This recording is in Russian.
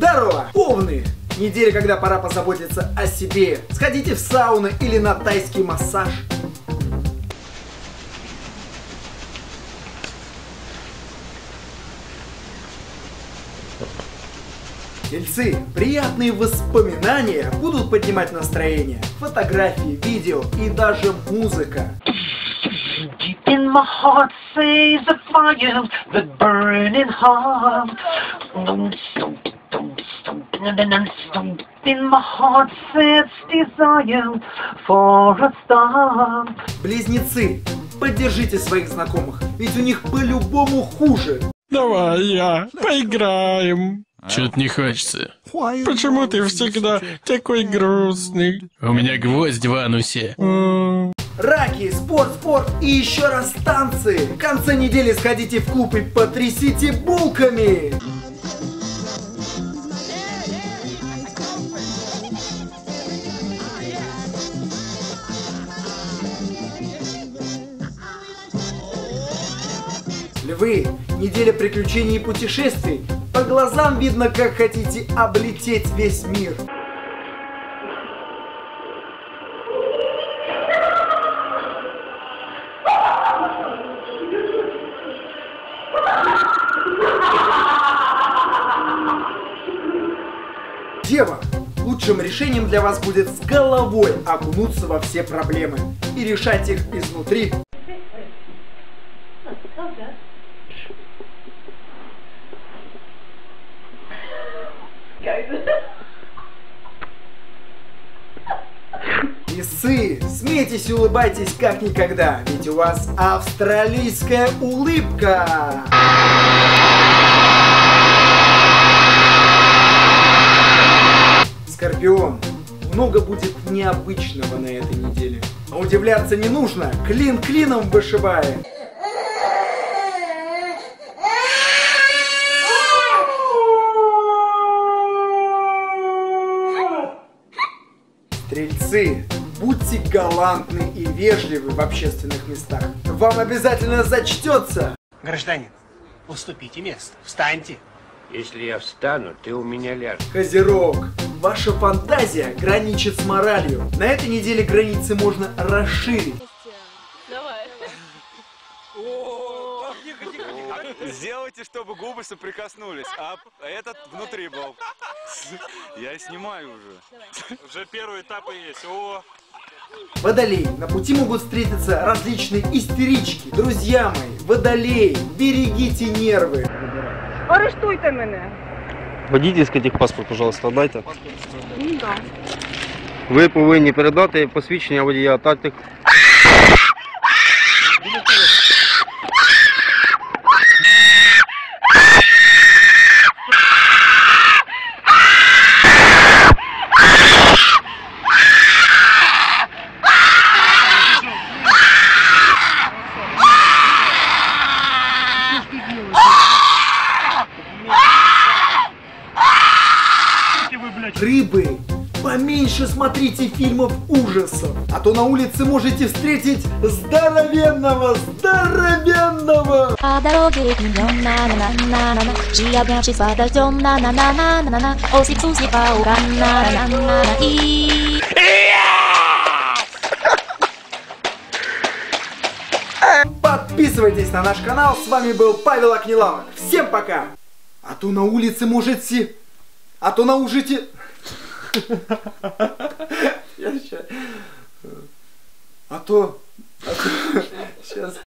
Здорово! Овны! Неделя, когда пора позаботиться о себе. Сходите в сауну или на тайский массаж. Тельцы, приятные воспоминания будут поднимать настроение. Фотографии, видео и даже музыка. Deep in my heart says the fire, the burning heart. In my heart sets desire for a star. Близнецы, поддержите своих знакомых, ведь у них по-любому хуже. Давай поиграем. Чё-то не хочется. Почему ты всегда такой грустный? У меня гвоздь в анусе. Раки, спорт и еще раз танцы. В конце недели сходите в клуб и потрясите булками. Львы, неделя приключений и путешествий. По глазам видно, как хотите облететь весь мир. Дева, лучшим решением для вас будет с головой окунуться во все проблемы и решать их изнутри. Лисы, смейтесь и улыбайтесь как никогда, ведь у вас австралийская улыбка. Скорпион, много будет необычного на этой неделе. Но удивляться не нужно, клин клином вышибает. Стрельцы, будьте галантны и вежливы в общественных местах. Вам обязательно зачтется. Гражданин, уступите место, встаньте. Если я встану, ты у меня ляжешь. Козерог, ваша фантазия граничит с моралью. На этой неделе границы можно расширить. Давай. Сделайте, чтобы губы соприкоснулись, а этот внутри был. Я снимаю уже. Уже первый этап есть. О! Водолей, на пути могут встретиться различные истерички. Друзья мои, водолей, берегите нервы. Арештуйте мене. Водительський техпаспорт, пожалуйста, дайте. Ну да. Ви повинні передати посвідчення водія тактик. Рыбы, поменьше смотрите фильмов ужасов, а то на улице можете встретить здоровенного. По дороге к ним на-на-на-на-на-на, обнявшись подождем на-на-на-на-на-на, осип-сусип паугам на-на-на-на-на и... Подписывайтесь на наш канал, с вами был Павел Акнилавок. Всем пока! А то на улице можете... А то на ужите... Я сейчас... А то... Сейчас...